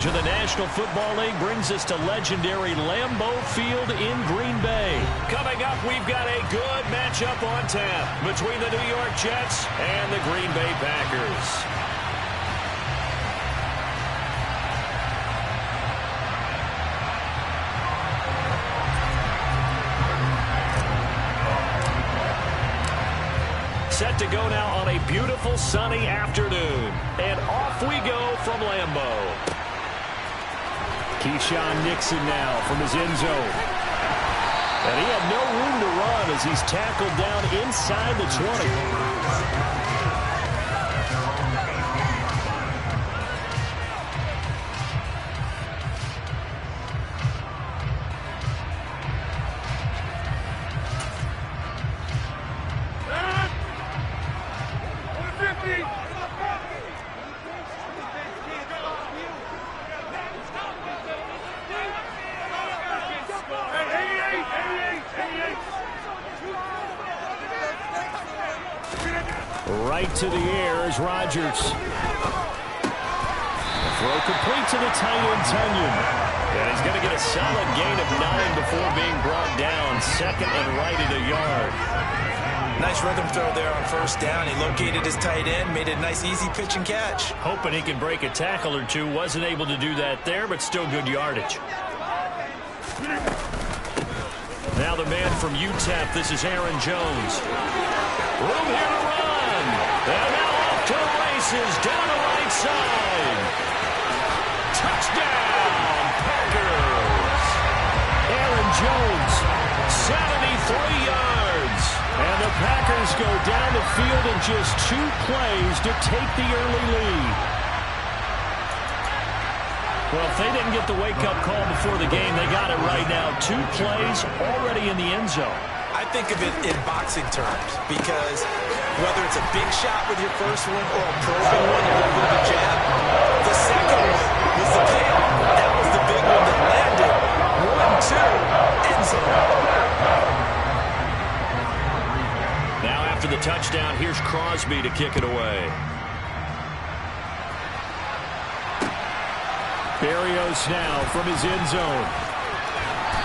To the National Football League brings us to legendary Lambeau Field in Green Bay. Coming up, we've got a good matchup on tap between the New York Jets and the Green Bay Packers. Set to go now on a beautiful sunny afternoon. And off we go from Lambeau. Keyshawn Nixon now from his end zone. And he had no room to run as he's tackled down inside the 20. Right to the air is Rodgers. Throw complete to the tight end, Tunyon. And he's going to get a solid gain of 9 before being brought down. Second and right at a yard. Nice rhythm throw there on first down. He located his tight end, made it a nice easy pitch and catch. Hoping he can break a tackle or two. Wasn't able to do that there, but still good yardage. Now the man from UTEP, this is Aaron Jones. Room here to run. And now off to the races, down the right side. Touchdown, Packers. Aaron Jones, 73 yards. And the Packers go down the field in just 2 plays to take the early lead. Well, if they didn't get the wake-up call before the game, they got it right now. 2 plays already in the end zone. I think of it in boxing terms because whether it's a big shot with your first one or a probing one, a little bit of a jab, the second one was the payoff. That was the big one that landed. 1-2, end zone. Now after the touchdown, here's Crosby to kick it away. Berrios now from his end zone.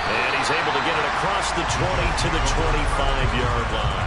And he's able to get it across the 20 to the 25-yard line.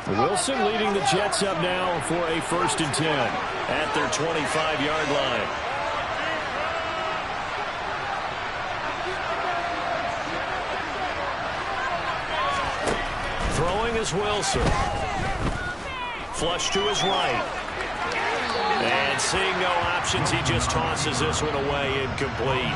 Wilson leading the Jets up now for a 1st and 10 at their 25-yard line. Throwing is Wilson. Flush to his right. And seeing no options, he just tosses this one away, incomplete.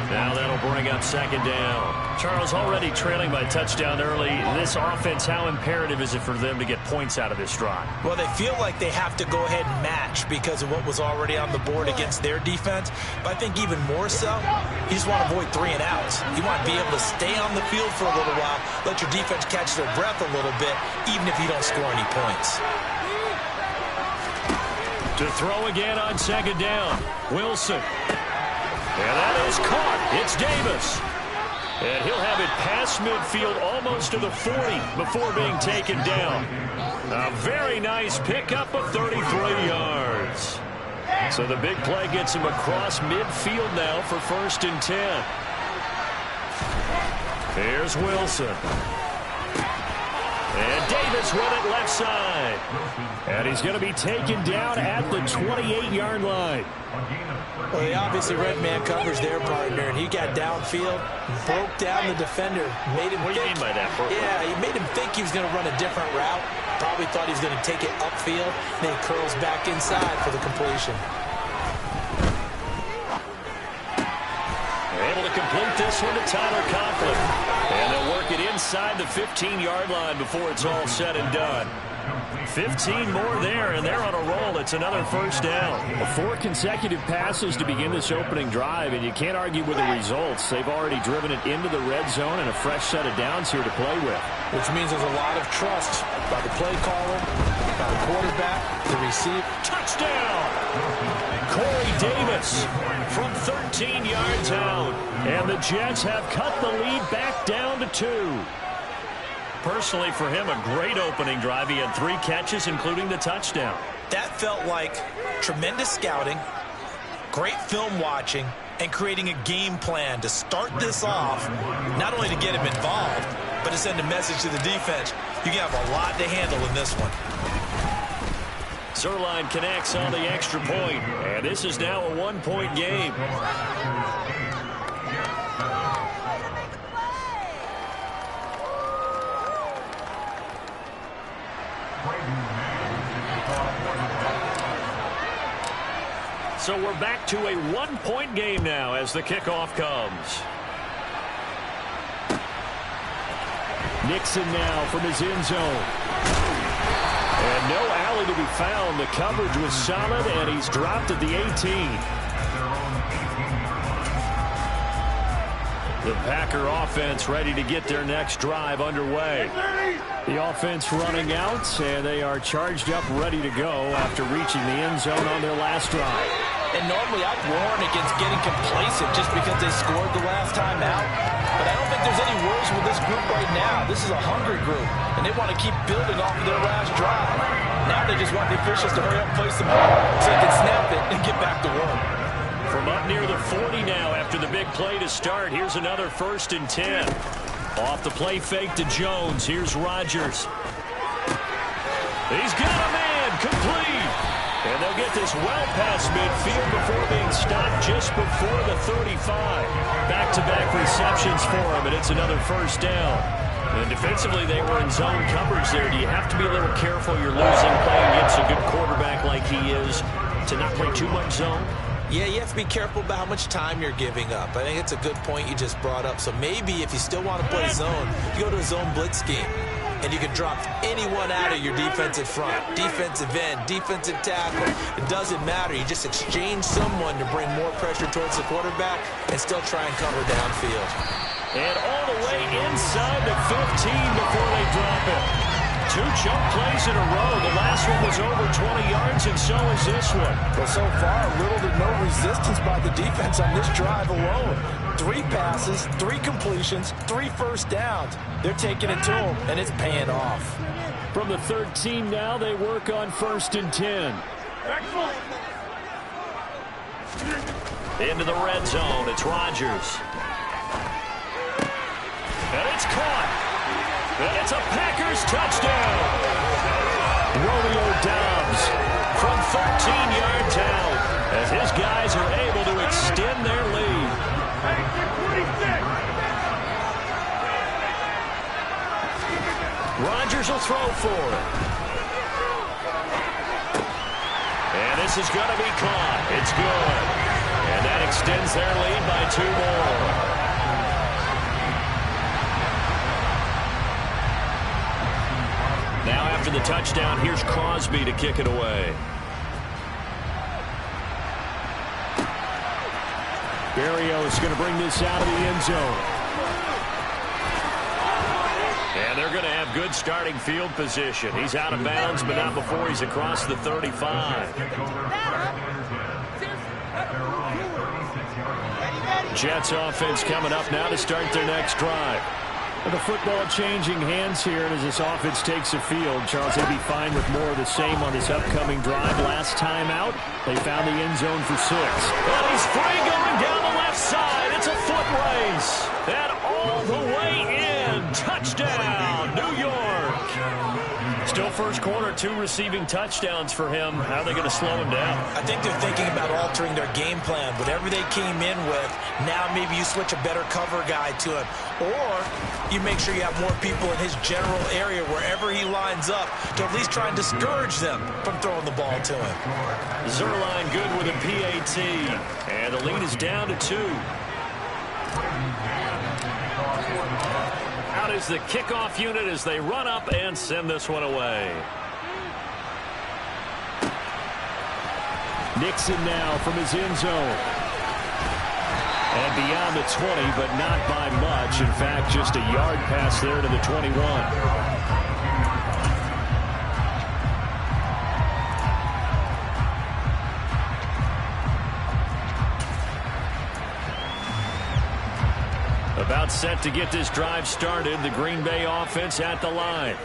Now that'll bring up 2nd down. Charles, already trailing by touchdown early. This offense, how imperative is it for them to get points out of this drive? Well, they feel like they have to go ahead and match because of what was already on the board against their defense. But I think even more so, you just want to avoid 3 and outs. You want to be able to stay on the field for a little while, let your defense catch their breath a little bit, even if you don't score any points. To throw again on 2nd down, Wilson. And that is caught. It's Davis. And he'll have it past midfield almost to the 40 before being taken down. A very nice pickup of 33 yards. So the big play gets him across midfield now for 1st and 10. Here's Wilson. And Davis with it left side. And he's going to be taken down at the 28-yard line. Well, they obviously read man coverage their partner, and he got downfield, broke down the defender, made him What do you mean by that? Yeah, he made him think he was going to run a different route. Probably thought he was going to take it upfield, then he curls back inside for the completion. They're able to complete this one to Tyler Conklin. And they'll work it inside the 15-yard line before it's all said and done. 15 more there, and they're on a roll. It's another first down. 4 consecutive passes to begin this opening drive, and you can't argue with the results. They've already driven it into the red zone and a fresh set of downs here to play with. Which means there's a lot of trust by the play caller, by the quarterback, the receiver. Touchdown! Corey Davis from 13 yards out. And the Jets have cut the lead back down to 2. Personally, for him, a great opening drive. He had 3 catches, including the touchdown. That felt like tremendous scouting, great film watching, and creating a game plan to start this off, not only to get him involved, but to send a message to the defense. You can have a lot to handle in this one. Zerline connects on the extra point, and this is now a 1-point game. So we're back to a 1-point game now as the kickoff comes. Nixon now from his end zone. And no alley to be found. The coverage was solid, and he's dropped at the 18. The Packer offense ready to get their next drive underway. The offense running out, and they are charged up, ready to go after reaching the end zone on their last drive. And normally I'd warn against getting complacent just because they scored the last time out. But I don't think there's any worries with this group right now. This is a hungry group, and they want to keep building off of their last drive. Now they just want the officials to hurry up and place the ball so they can snap it and get back to work. From up near the 40 now after the big play to start, here's another 1st and 10. Off the play fake to Jones. Here's Rodgers. He's got a man, complete. And they'll get this well past midfield before being stopped just before the 35. Back-to-back receptions for him, and it's another first down. And defensively, they were in zone coverage there. Do you have to be a little careful? You're losing playing against a good quarterback like he is to not play too much zone? Yeah, you have to be careful about how much time you're giving up. I think it's a good point you just brought up. So maybe if you still want to play zone, you go to a zone blitz scheme. And you can drop anyone out of your defensive front. Defensive end, defensive tackle. It doesn't matter. You just exchange someone to bring more pressure towards the quarterback and still try and cover downfield. And all the way inside the 15 before they drop it. 2 chunk plays in a row. The last one was over 20 yards, and so is this one. Well, so far, little to no resistance by the defense on this drive alone. 3 passes, 3 completions, 3 first downs. They're taking it to them, and it's paying off. From the 13 now, they work on 1st and 10. Into the red zone, it's Rodgers. And it's caught. And it's a Packers touchdown. Romeo Doubs from 13 yards out as his guys are able to extend their lead. Rodgers will throw for it. And this is going to be caught. It's good. And that extends their lead by 2 more. Now after the touchdown, here's Crosby to kick it away. Berrios going to bring this out of the end zone. And they're going to have good starting field position. He's out of bounds, but not before he's across the 35. Jets offense coming up now to start their next drive. The football changing hands here, and as this offense takes the field, Charles, they'd be fine with more of the same on this upcoming drive. Last time out, they found the end zone for 6. And he's free going down the left side. It's a foot race. And all the way in. Touchdown, New York. Still first quarter, 2 receiving touchdowns for him. How are they going to slow him down? I think they're thinking about altering their game plan. Whatever they came in with, now maybe you switch a better cover guy to him. Or you make sure you have more people in his general area wherever he lines up to at least try and discourage them from throwing the ball to him. Zerline good with a PAT. And the lead is down to 2. Out is the kickoff unit as they run up and send this one away. Nixon now from his end zone. And beyond the 20, but not by much. In fact, just a yard pass there to the 21. About set to get this drive started. The Green Bay offense at the line.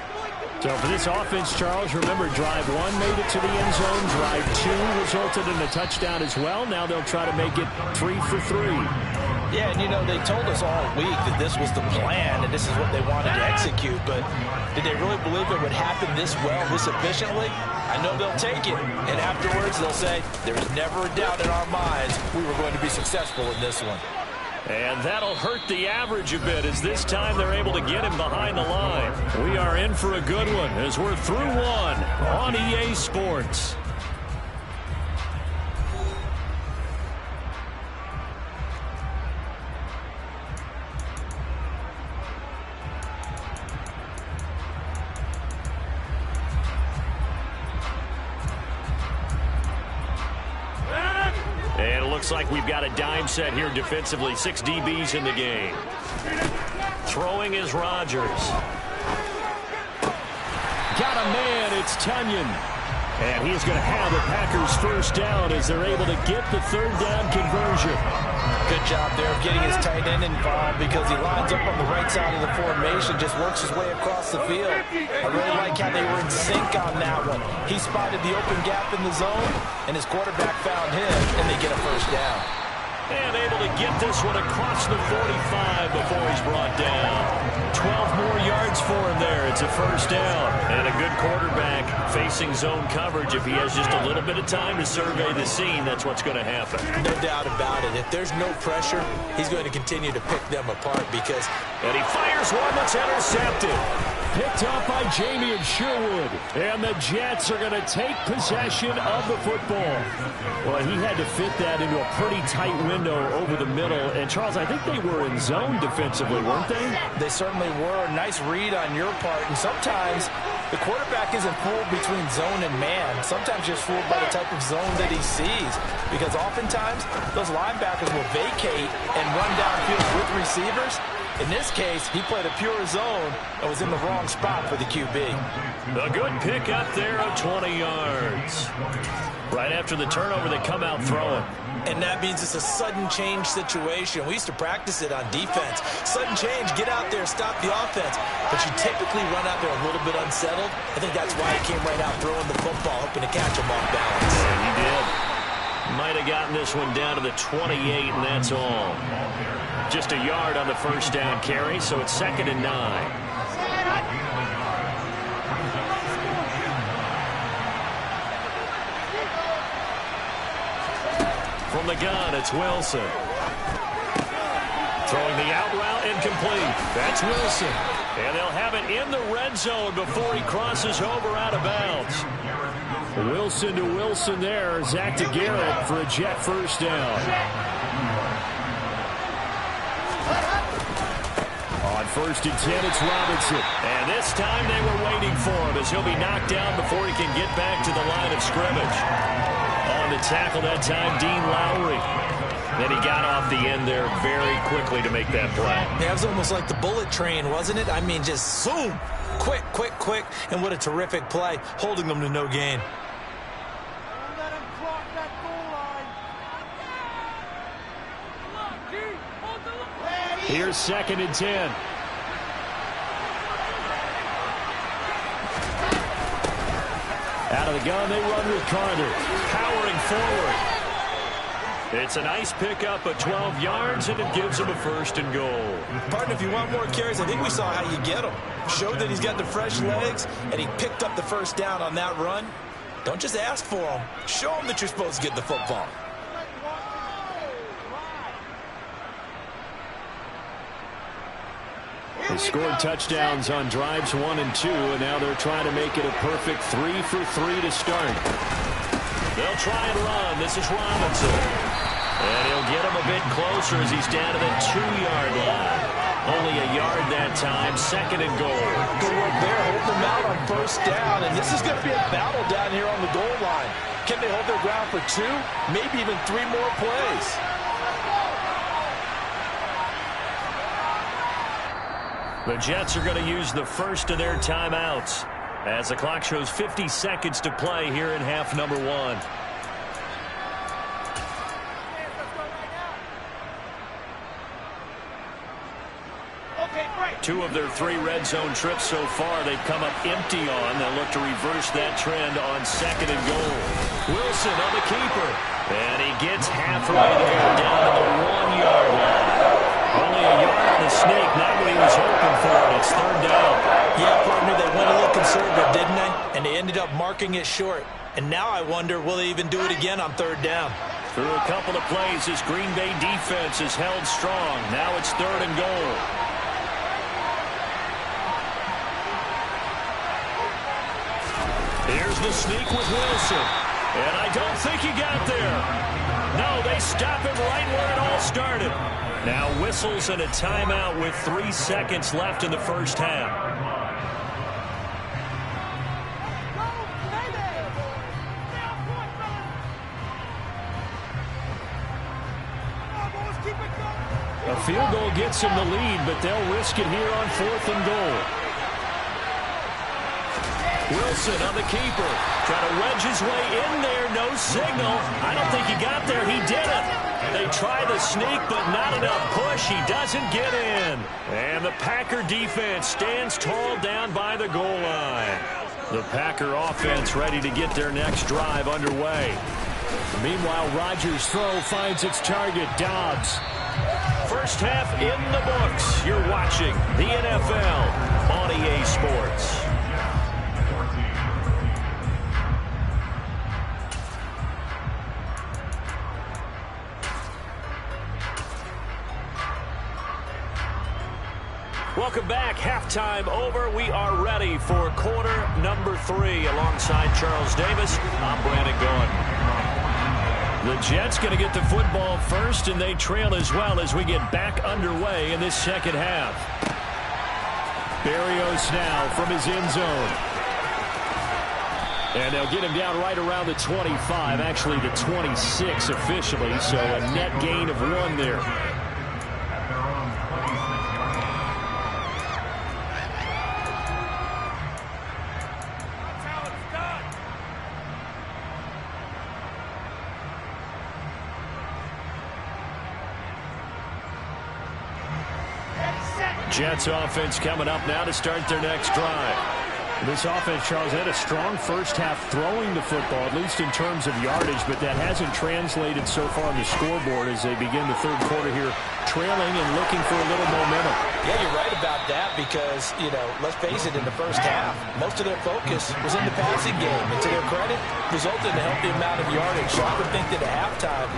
So for this offense, Charles, remember, drive 1 made it to the end zone. Drive 2 resulted in a touchdown as well. Now they'll try to make it 3 for 3. Yeah, and you know, they told us all week that this was the plan and this is what they wanted to execute. But did they really believe it would happen this well, this efficiently? I know they'll take it. And afterwards, they'll say, there's never a doubt in our minds we were going to be successful in this one. And that'll hurt the average a bit as this time they're able to get him behind the line. We are in for a good one as we're through one on EA Sports. And it looks like we've got a dime set here defensively. 6 DBs in the game. Throwing is Rodgers. Got a man. It's Tunyon. And he's going to have the Packers first down as they're able to get the third down conversion. Good job there of getting his tight end involved because he lines up on the right side of the formation, just works his way across the field. I really like how they were in sync on that one. He spotted the open gap in the zone, and his quarterback found him, and they get a first down. And able to get this one across the 45 before he's brought down. 12 more yards for him there. It's a first down. And a good quarterback facing zone coverage. If he has just a little bit of time to survey the scene, that's what's going to happen. No doubt about it. If there's no pressure, he's going to continue to pick them apart because... And he fires one that's intercepted. Picked up by Jamie and Sherwood. And the Jets are going to take possession of the football. Well, he had to fit that into a pretty tight window over the middle. And, Charles, I think they were in zone defensively, weren't they? They certainly were. Nice read on your part. And sometimes the quarterback isn't fooled between zone and man. Sometimes just fooled by the type of zone that he sees. Because oftentimes those linebackers will vacate and run downfield with receivers. In this case, he played a pure zone and was in the wrong spot for the QB. A good pick up there of 20 yards. Right after the turnover, they come out throwing. And that means it's a sudden change situation. We used to practice it on defense. Sudden change, get out there, stop the offense. But you typically run out there a little bit unsettled. I think that's why he came right out throwing the football, hoping to catch him off balance. Yeah, he did. Might have gotten this one down to the 28, and that's all. Just a yard on the first down carry, so it's 2nd and 9. From the gun, it's Wilson. Throwing the out route incomplete. That's Wilson. And they'll have it in the red zone before he crosses over out of bounds. Wilson to Wilson there. Zach to Garrett for a Jet first down. On 1st and 10, it's Robinson. And this time they were waiting for him as he'll be knocked down before he can get back to the line of scrimmage. On the tackle that time, Dean Lowry. Then he got off the end there very quickly to make that play. That was almost like the bullet train, wasn't it? I mean, just zoom. Quick, quick, quick. And what a terrific play, holding them to no gain. Here's 2nd and 10. Out of the gun, they run with Carter. Powering forward. It's a nice pickup of 12 yards, and it gives him a 1st and goal. Partner, if you want more carries, I think we saw how you get him. Showed that he's got the fresh legs, and he picked up the first down on that run. Don't just ask for him. Show him that you're supposed to get the football. They scored touchdowns on drives 1 and 2, and now they're trying to make it a perfect 3 for 3 to start. They'll try and run. This is Robinson. And he'll get him a bit closer as he's down to the 2-yard line. Only a yard that time, 2nd and goal. Good work there, hold them out on 1st down, and this is going to be a battle down here on the goal line. Can they hold their ground for 2, maybe even 3 more plays? The Jets are going to use the first of their timeouts as the clock shows 50 seconds to play here in half number 1. Two of their 3 red zone trips so far they've come up empty on. They'll look to reverse that trend on 2nd and goal. Wilson on the keeper. And he gets halfway there down to the 1-yard line. Only a yard on the sneak. Not what he was hoping for. And it's 3rd down. Yeah, partner, they went a little conservative, didn't they? And they ended up marking it short. And now I wonder, will they even do it again on 3rd down? Through a couple of plays, this Green Bay defense is held strong. Now it's 3rd and goal. Here's the sneak with Wilson. And I don't think he got there. No, they stop him right where it all started. Now whistles and a timeout with 3 seconds left in the first half. A field goal gets him the lead, but they'll risk it here on 4th and goal. Wilson on the keeper. Trying to wedge his way in there. No signal. I don't think he got there. He didn't. They try the sneak, but not enough push. He doesn't get in. And the Packer defense stands tall down by the goal line. The Packer offense ready to get their next drive underway. Meanwhile, Rodgers' throw finds its target, Dobbs. First half in the books. You're watching the NFL on EA Sports. Welcome back. Halftime over. We are ready for quarter number 3. Alongside Charles Davis, I'm Brandon Gaudin. The Jets going to get the football first, and they trail as well as we get back underway in this second half. Berrios now from his end zone. And they'll get him down right around the 25, actually the 26 officially, so a net gain of 1 there. Jets offense coming up now to start their next drive. This offense, Charles, had a strong first half throwing the football, at least in terms of yardage, but that hasn't translated so far on the scoreboard as they begin the third quarter here, trailing and looking for a little momentum. Yeah, you're right about that because, let's face it, in the first half, most of their focus was in the passing game. And to their credit, resulted in a healthy amount of yardage. So I would think that at halftime,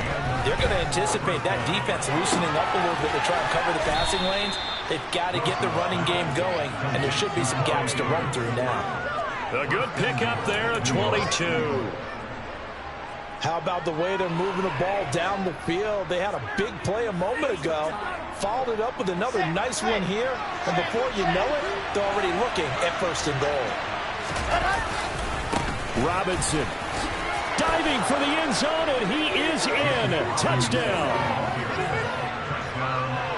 they're going to anticipate that defense loosening up a little bit to try and cover the passing lanes. They've got to get the running game going, and there should be some gaps to run through now. A good pickup there, a 22. How about the way they're moving the ball down the field? They had a big play a moment ago, followed it up with another nice one here, and before you know it, they're already looking at 1st and goal. Robinson diving for the end zone, and he is in. Touchdown.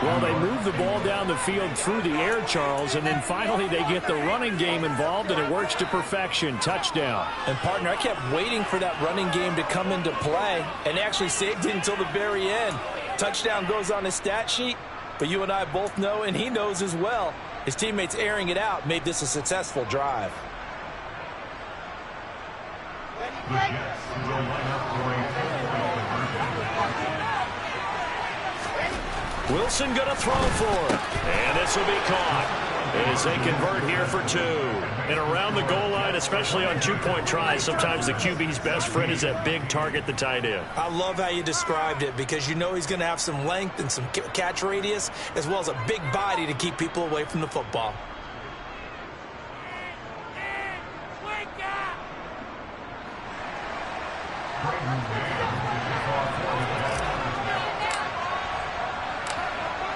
Well, they move the ball down the field through the air, Charles, and then finally they get the running game involved, and it works to perfection. Touchdown. And, partner, I kept waiting for that running game to come into play, and actually saved it until the very end. Touchdown goes on his stat sheet, but you and I both know, and he knows as well, his teammates airing it out made this a successful drive. Wilson going to throw for it. And this will be caught as they convert here for 2. And around the goal line, especially on 2-point tries, sometimes the QB's best friend is that big target, the tight end. I love how you described it because you know he's going to have some length and some catch radius as well as a big body to keep people away from the football.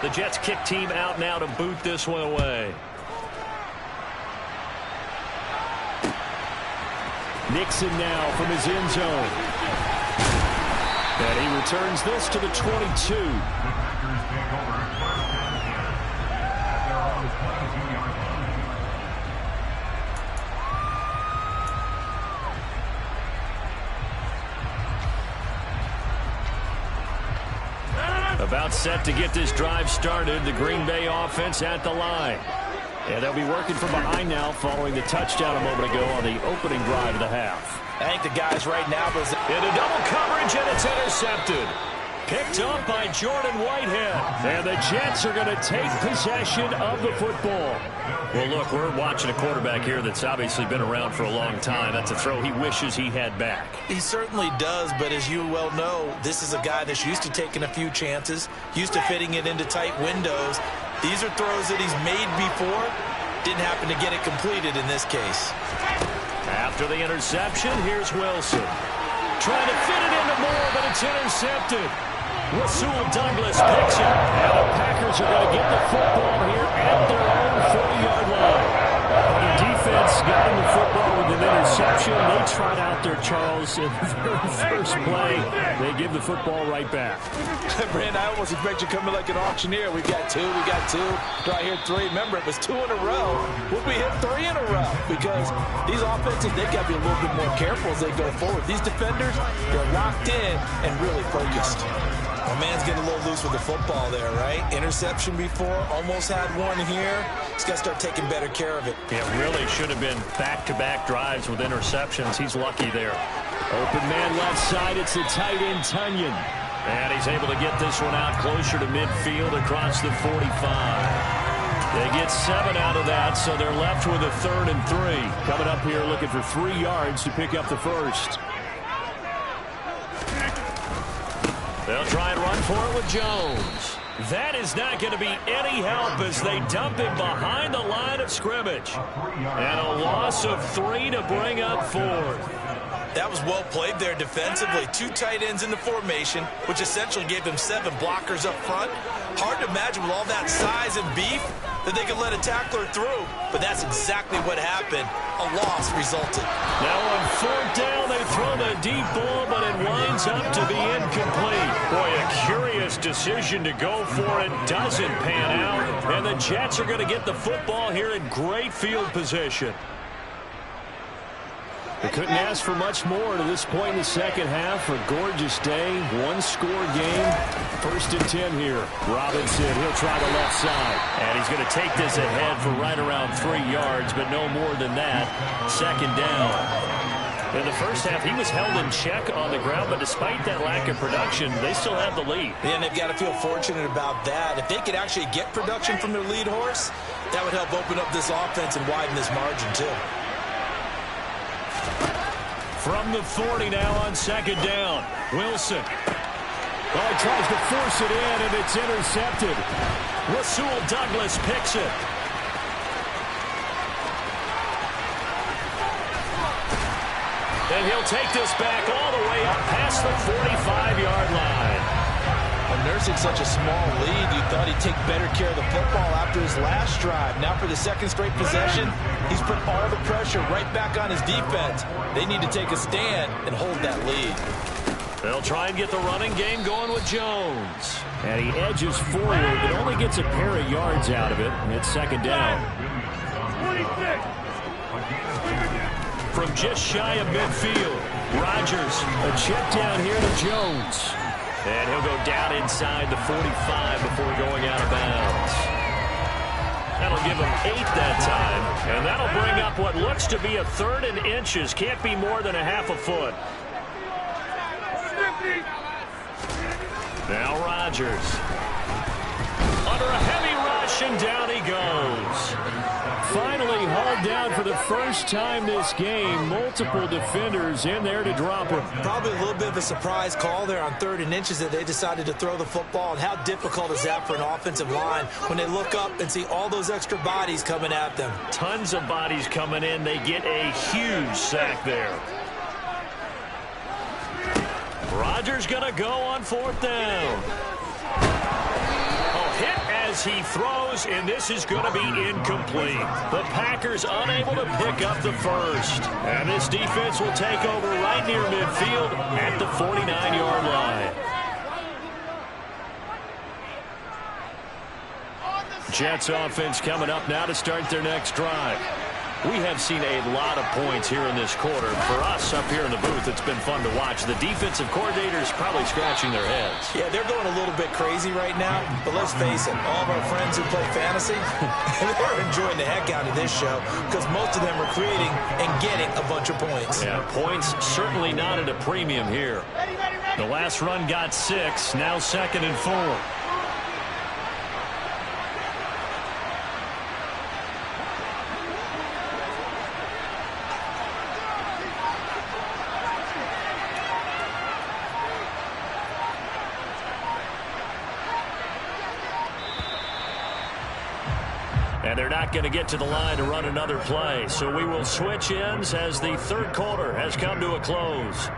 The Jets kick team out now to boot this one away. Nixon now from his end zone. And he returns this to the 22. About set to get this drive started. The Green Bay offense at the line. And they'll be working from behind now following the touchdown a moment ago on the opening drive of the half. I think the guys right now was into double coverage, and it's intercepted. Picked up by Jordan Whitehead. And the Jets are going to take possession of the football. Well, look, we're watching a quarterback here that's obviously been around for a long time. That's a throw he wishes he had back. He certainly does, but as you well know, this is a guy that's used to taking a few chances, used to fitting it into tight windows. These are throws that he's made before. Didn't happen to get it completed in this case. After the interception, here's Wilson. Trying to fit it into Moore, but it's intercepted. Rasul Douglas picks it. And the Packers are going to get the football here at their own 40-yard line. The defense got him the football with an interception. They trot out there, Charles, in the very first play. They give the football right back. Brand, I almost expect you coming like an auctioneer. We got two. Do I hear three? Remember, it was 2 in a row. Will we hit 3 in a row? Because these offenses, they got to be a little bit more careful as they go forward. These defenders, they're locked in and really focused. My man's getting a little loose with the football there, right? Interception before, almost had one here. He's got to start taking better care of it. Yeah, really should have been back-to-back drives with interceptions. He's lucky there. Open man left side, it's the tight end, Tunyon. And he's able to get this one out closer to midfield across the 45. They get 7 out of that, so they're left with a 3rd and 3. Coming up here looking for 3 yards to pick up the first. They'll try and run for it with Jones. That is not going to be any help as they dump him behind the line of scrimmage. And a loss of 3 to bring up 4th. That was well played there defensively. 2 tight ends in the formation, which essentially gave them 7 blockers up front. Hard to imagine with all that size and beef that they could let a tackler through. But that's exactly what happened. A loss resulted. Now on 4th down, they throw the deep ball, but it winds up to be incomplete. Boy, a curious decision to go for it. Doesn't pan out. And the Jets are going to get the football here in great field position. They couldn't ask for much more to this point in the second half. A gorgeous day, 1-score game. 1st and 10 here. Robinson, he'll try the left side. And he's going to take this ahead for right around 3 yards, but no more than that. 2nd down. In the first half, he was held in check on the ground, but despite that lack of production, they still have the lead. And they've got to feel fortunate about that. If they could actually get production from their lead horse, that would help open up this offense and widen this margin, too. From the 40 now on 2nd down. Wilson. Oh, he tries to force it in, and it's intercepted. Rasul Douglas picks it. And he'll take this back all the way up past the 45-yard line. Nursing such a small lead, you thought he'd take better care of the football after his last drive. Now for the 2nd straight possession, he's put all the pressure right back on his defense. They need to take a stand and hold that lead. They'll try and get the running game going with Jones. And he edges forward, but only gets a pair of yards out of it. And it's 2nd down. From just shy of midfield, Rodgers. A check down here to Jones. And he'll go down inside the 45 before going out of bounds. That'll give him 8 that time. And that'll bring up what looks to be a 3rd and inches. Can't be more than a half a foot. Now Rodgers. Under a heavy rush, and down he goes. Finally hauled down for the first time this game. Multiple defenders in there to drop him. Probably a little bit of a surprise call there on 3rd and inches that they decided to throw the football. And how difficult is that for an offensive line when they look up and see all those extra bodies coming at them? Tons of bodies coming in. They get a huge sack there. Rodgers going to go on 4th down. Oh, hit as as he throws, and this is going to be incomplete. The Packers unable to pick up the first. And this defense will take over right near midfield at the 49-yard line. Jets offense coming up now to start their next drive. We have seen a lot of points here in this quarter. For us up here in the booth, it's been fun to watch. The defensive coordinators probably scratching their heads. Yeah, they're going a little bit crazy right now. But let's face it, all of our friends who play fantasy, they're enjoying the heck out of this show because most of them are creating and getting a bunch of points. Yeah, points certainly not at a premium here. The last run got 6, now 2nd and 4. And they're not going to get to the line to run another play. So we will switch ends as the third quarter has come to a close.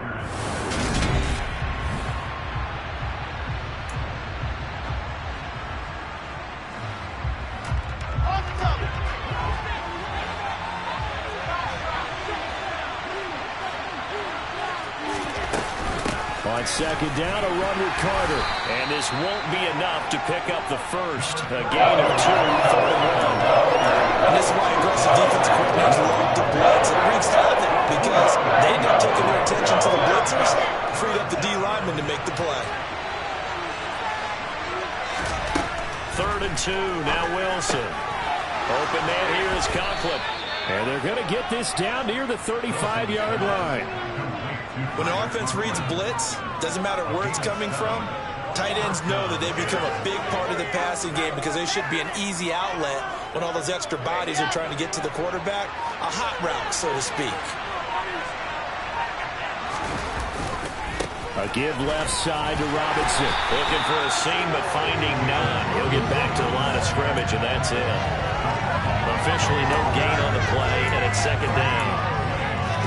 On second down, a run with Carter. And this won't be enough to pick up the first. A gain of 2, 3rd and 1. And this is why aggressive defensive coordinators love to blitz. It wreaks havoc because they end up taking their attention to the blitzers, freed up the D lineman to make the play. 3rd and 2, now Wilson. Open man here is Conklin. And they're going to get this down near the 35-yard line. When an offense reads blitz, doesn't matter where it's coming from, tight ends know that they become a big part of the passing game because they should be an easy outlet when all those extra bodies are trying to get to the quarterback. A hot route, so to speak. A give left side to Robinson. Looking for a seam, but finding none. He'll get back to the line of scrimmage, and that's it. Officially no gain on the play, and it's 2nd down.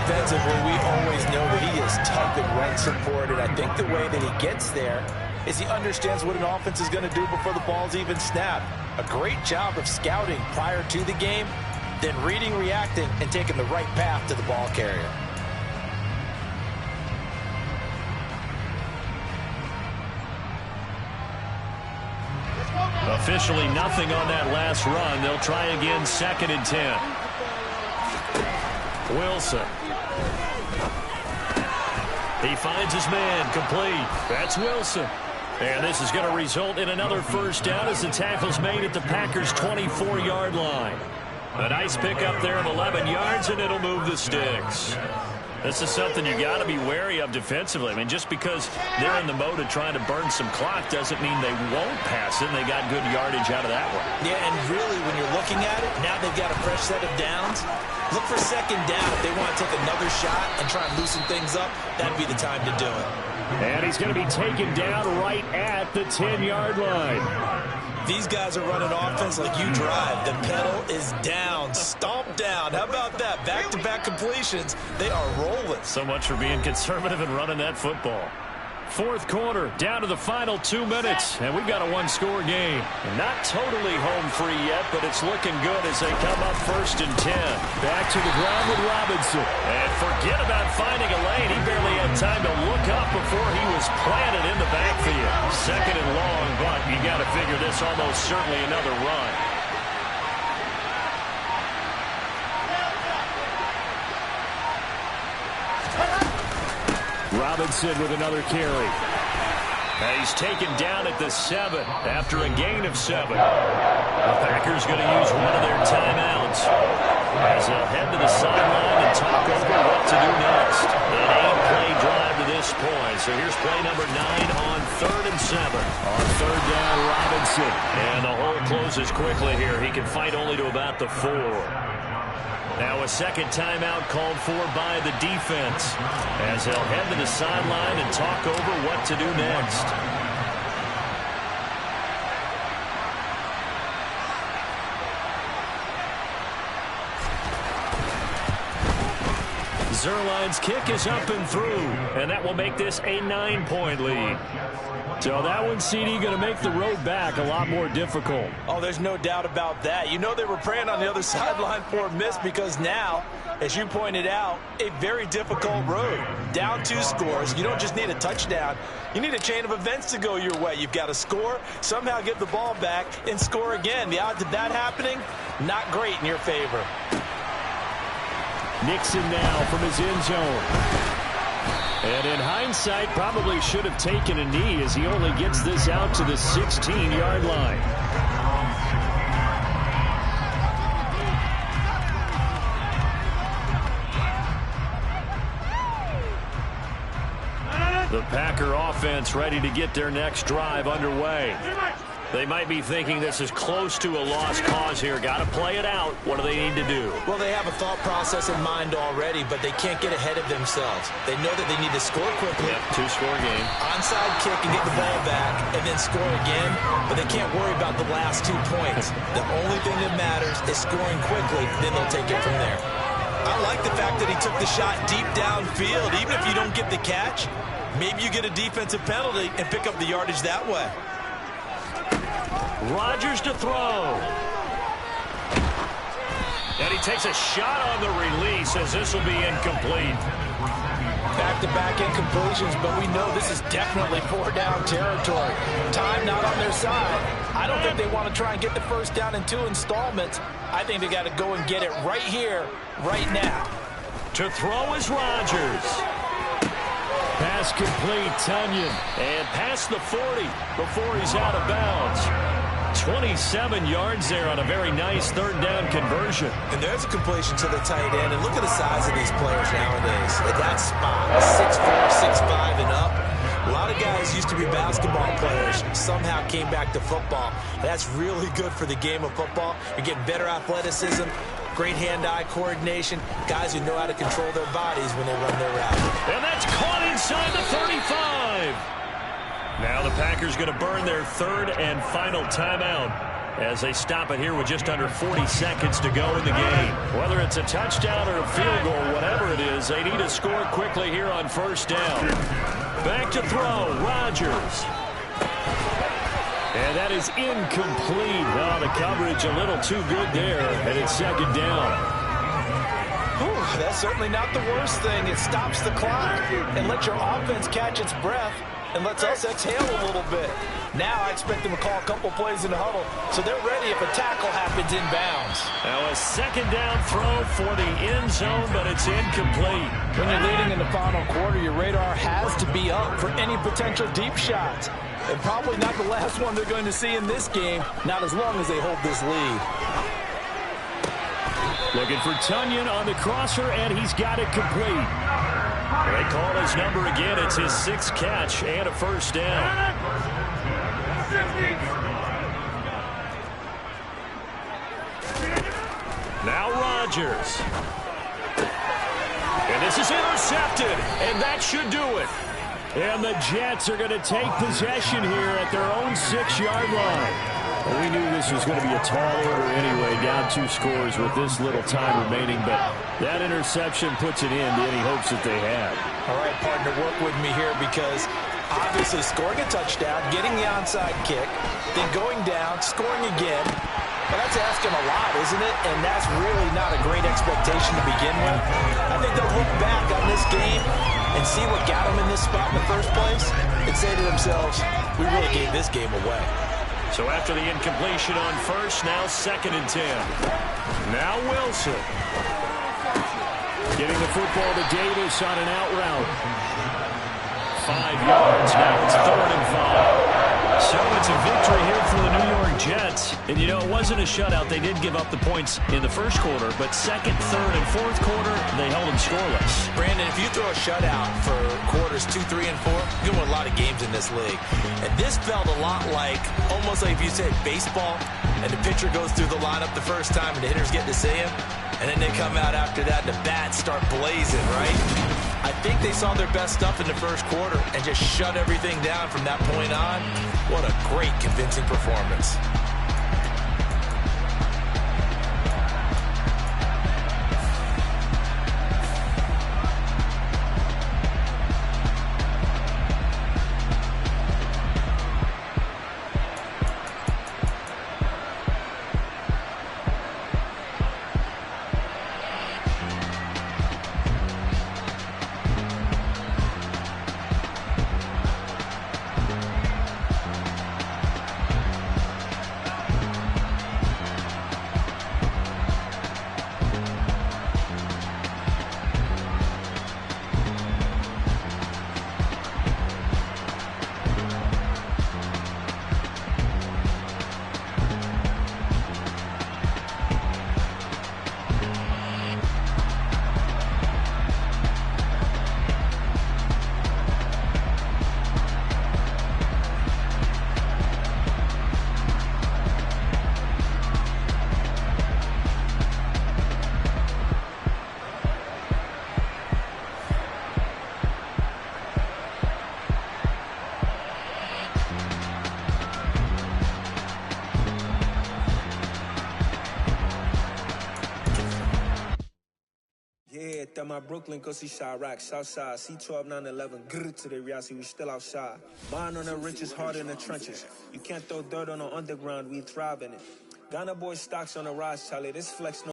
Defensively, we always know that he is tough and run supported. I think the way that he gets there is he understands what an offense is going to do before the ball's even snapped. A great job of scouting prior to the game, then reading, reacting, and taking the right path to the ball carrier. Officially nothing on that last run. They'll try again, 2nd and 10. Wilson. He finds his man, complete. That's Wilson. And this is going to result in another first down as the tackle's made at the Packers' 24-yard line. A nice pickup there of 11 yards, and it'll move the sticks. This is something you got to be wary of defensively. I mean, just because they're in the mode of trying to burn some clock doesn't mean they won't pass it, and they got good yardage out of that one. Yeah, and really, when you're looking at it, now they've got a fresh set of downs. Look for 2nd down. If they want to take another shot and try and loosen things up, that'd be the time to do it. And he's going to be taken down right at the 10-yard line. These guys are running offense like you drive. The pedal is down, stomped down. How about that? Back-to-back completions. They are rolling. So much for being conservative and running that football. 4th quarter, down to the final 2 minutes, and we've got a one-score game. Not totally home free yet, but it's looking good as they come up 1st and 10. Back to the ground with Robinson. And forget about finding a lane. He barely had time to look up before he was planted in the backfield. 2nd and long, but you got to figure this almost certainly another run. Robinson with another carry. And he's taken down at the 7 after a gain of 7. The Packers going to use one of their timeouts as they'll head to the sideline and talk over what to do next. An 8-play drive to this point. So here's play number 9 on 3rd and 7. On 3rd down, Robinson. And the hole closes quickly here. He can fight only to about the 4. Now a 2nd timeout called for by the defense as they'll head to the sideline and talk over what to do next. Zerline's kick is up and through, and that will make this a 9-point lead. So that one, CD, going to make the road back a lot more difficult. Oh, there's no doubt about that. You know they were praying on the other sideline for a miss because now, as you pointed out, a very difficult road. Down 2 scores. You don't just need a touchdown. You need a chain of events to go your way. You've got to score, somehow get the ball back, and score again. The odds of that happening, not great in your favor. Nixon now from his end zone. And in hindsight, probably should have taken a knee as he only gets this out to the 16-yard line. The Packer offense ready to get their next drive underway. They might be thinking this is close to a lost cause here. Got to play it out. What do they need to do? Well, they have a thought process in mind already, but they can't get ahead of themselves. They know that they need to score quickly. Yep, 2-score game. Onside kick and get the ball back and then score again, but they can't worry about the last 2 points. The only thing that matters is scoring quickly, then they'll take it from there. I like the fact that he took the shot deep downfield. Even if you don't get the catch, maybe you get a defensive penalty and pick up the yardage that way. Rodgers to throw. And he takes a shot on the release as this will be incomplete. Back-to-back incompletions, but we know this is definitely 4-down territory. Time not on their side. I don't think they want to try and get the first down in 2 installments. I think they got to go and get it right here, right now. To throw is Rodgers. Pass complete, Tunyon. And past the 40 before he's out of bounds. 27 yards there on a very nice 3rd down conversion. And there's a completion to the tight end. And look at the size of these players nowadays. At that spot, 6'4", 6'5", and up. A lot of guys used to be basketball players, somehow came back to football. That's really good for the game of football. You're getting better athleticism, great hand-eye coordination, guys who know how to control their bodies when they run their route. And that's caught inside the 35. Now the Packers going to burn their 3rd and final timeout as they stop it here with just under 40 seconds to go in the game. Whether it's a touchdown or a field goal, whatever it is, they need to score quickly here on 1st down. Back to throw, Rodgers. And that is incomplete. Oh, the coverage a little too good there, and it's 2nd down. Whew, that's certainly not the worst thing. It stops the clock and lets your offense catch its breath and lets us exhale a little bit. Now I expect them to call a couple plays in the huddle, so they're ready if a tackle happens inbounds. Now a 2nd down throw for the end zone, but it's incomplete. When you're leading in the final quarter, your radar has to be up for any potential deep shots. And probably not the last one they're going to see in this game, not as long as they hold this lead. Looking for Tunyon on the crosser, and he's got it complete. They call his number again. It's his 6th catch and a 1st down. Now Rodgers. And this is intercepted, and that should do it. And the Jets are going to take possession here at their own 6-yard line. Well, we knew this was going to be a tall order anyway, down 2 scores with this little time remaining, but that interception puts an end to any hopes that they had. All right, partner, work with me here because obviously scoring a touchdown, getting the onside kick, then going down, scoring again. Well, that's asking a lot, isn't it? And that's really not a great expectation to begin with. I think they'll look back on this game and see what got them in this spot in the first place and say to themselves, we really gave this game away. So after the incompletion on 1st, now 2nd and 10. Now Wilson. Getting the football to Davis on an out route. 5 yards, now it's 3rd and 5. So it's a victory here for the New York Jets. And, you know, it wasn't a shutout. They did give up the points in the 1st quarter, but 2nd, 3rd, and 4th quarter, they held them scoreless. Brandon, if you throw a shutout for quarters 2, 3, and 4, you're going to win a lot of games in this league. And this felt a lot like, almost like if you said baseball, and the pitcher goes through the lineup the first time and the hitters get to see him, and then they come out after that and the bats start blazing, right? I think they saw their best stuff in the 1st quarter and just shut everything down from that point on. What a great, convincing performance. kicked at my Brooklyn cause he shot rack. Southside, C12, 911, grrr to the reality, we still outside. Mine on the riches, hard in the trenches. You can't throw dirt on the underground, we thrive in it. Ghana boy stocks on the rise, Charlie, this flex no